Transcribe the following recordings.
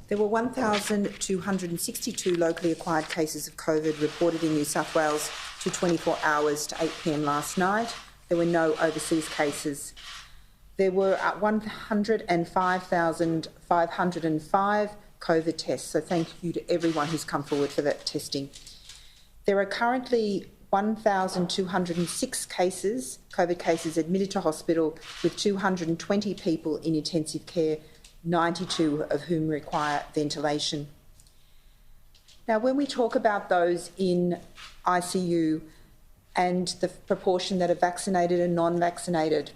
There were 1,262 locally acquired cases of COVID reported in New South Wales to 24 hours to 8 p.m. last night. There were no overseas cases. There were 105,505 COVID tests, so thank you to everyone who's come forward for that testing. There are currently 1,206 cases, COVID cases, admitted to hospital, with 220 people in intensive care, 92 of whom require ventilation. Now, when we talk about those in ICU and the proportion that are vaccinated and non-vaccinated,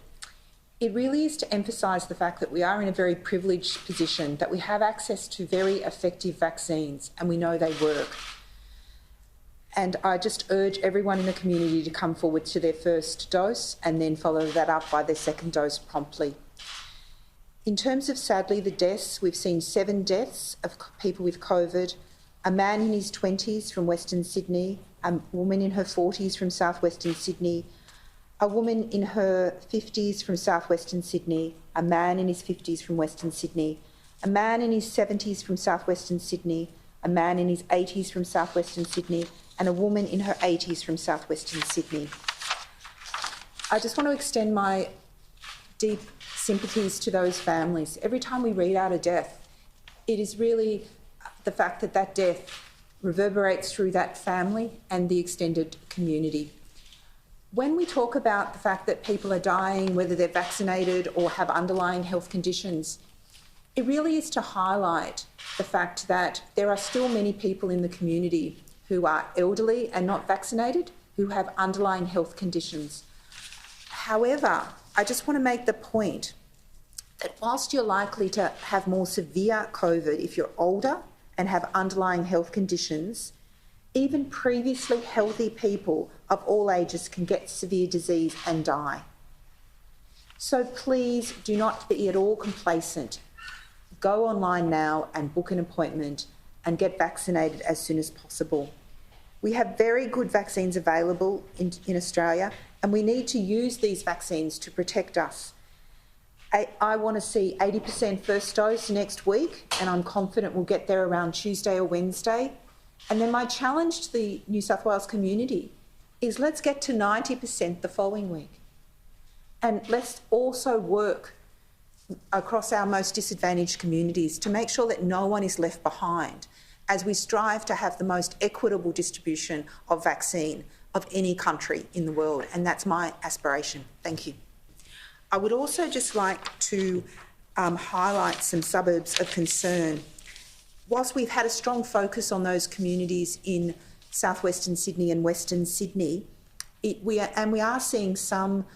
it really is to emphasise the fact that we are in a very privileged position, that we have access to very effective vaccines and we know they work. And I just urge everyone in the community to come forward to their first dose and then follow that up by their second dose promptly. In terms of, sadly, the deaths, we've seen 7 deaths of people with COVID, a man in his 20s from Western Sydney, a woman in her 40s from southwestern Sydney, a woman in her 50s from southwestern Sydney, a man in his 50s from Western Sydney, a man in his 70s from southwestern Sydney, a man in his 80s from southwestern Sydney, and a woman in her 80s from southwestern Sydney. I just want to extend my deep sympathies to those families. Every time we read out a death, it is really the fact that that death reverberates through that family and the extended community. When we talk about the fact that people are dying, whether they're vaccinated or have underlying health conditions, it really is to highlight the fact that there are still many people in the community who are elderly and not vaccinated, who have underlying health conditions. However, I just want to make the point that whilst you're likely to have more severe COVID if you're older and have underlying health conditions, even previously healthy people of all ages can get severe disease and die. So please do not be at all complacent. Go online now and book an appointment and get vaccinated as soon as possible. We have very good vaccines available in Australia, and we need to use these vaccines to protect us. I want to see 80% first dose next week, and I'm confident we'll get there around Tuesday or Wednesday. And then my challenge to the New South Wales community is let's get to 90% the following week. And let's also work across our most disadvantaged communities to make sure that no one is left behind as we strive to have the most equitable distribution of vaccine of any country in the world. And that's my aspiration. Thank you. I would also just like to highlight some suburbs of concern. Whilst we've had a strong focus on those communities in southwestern Sydney and western Sydney, we are seeing some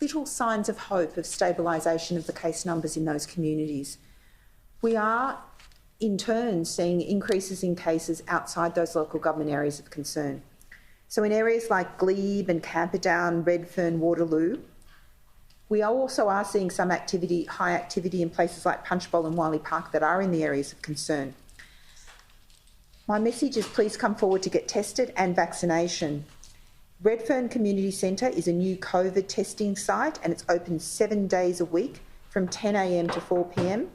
little signs of hope of stabilisation of the case numbers in those communities. We are, in turn, seeing increases in cases outside those local government areas of concern. So in areas like Glebe and Camperdown, Redfern, Waterloo, we also are seeing some activity, high activity in places like Punchbowl and Wiley Park that are in the areas of concern. My message is please come forward to get tested and vaccination. Redfern Community Centre is a new COVID testing site and it's open 7 days a week from 10 a.m. to 4 p.m.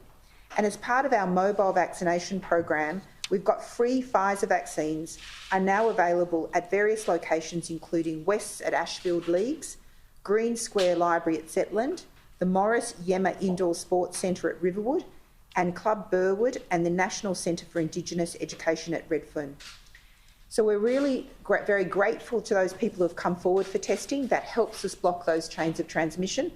And as part of our mobile vaccination program, we've got free Pfizer vaccines are now available at various locations including West's at Ashfield Leagues, Green Square Library at Zetland, the Morris Yemma Indoor Sports Centre at Riverwood, and Club Burwood and the National Centre for Indigenous Education at Redfern. So we're really very grateful to those people who have come forward for testing. That helps us block those chains of transmission.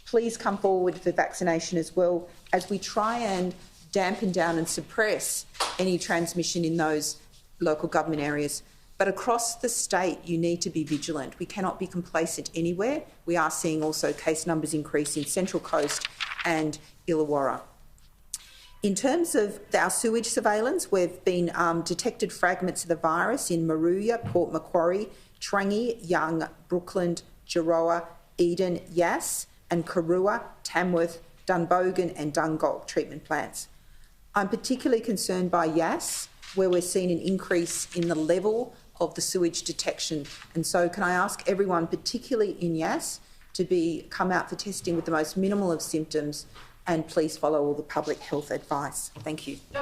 Please come forward for vaccination as well as we try and dampen down and suppress any transmission in those local government areas. But across the state, you need to be vigilant. We cannot be complacent anywhere. We are seeing also case numbers increase in Central Coast and Illawarra. In terms of our sewage surveillance, we've been detected fragments of the virus in Moruya, Port Macquarie, Trangie, Young, Brookland, Jiroa, Eden, Yass, and Karua, Tamworth, Dunbogan and Dungog treatment plants. I'm particularly concerned by Yass, where we're seeing an increase in the level of the sewage detection. And so can I ask everyone, particularly in Yass, to come out for testing with the most minimal of symptoms and please follow all the public health advice. Thank you.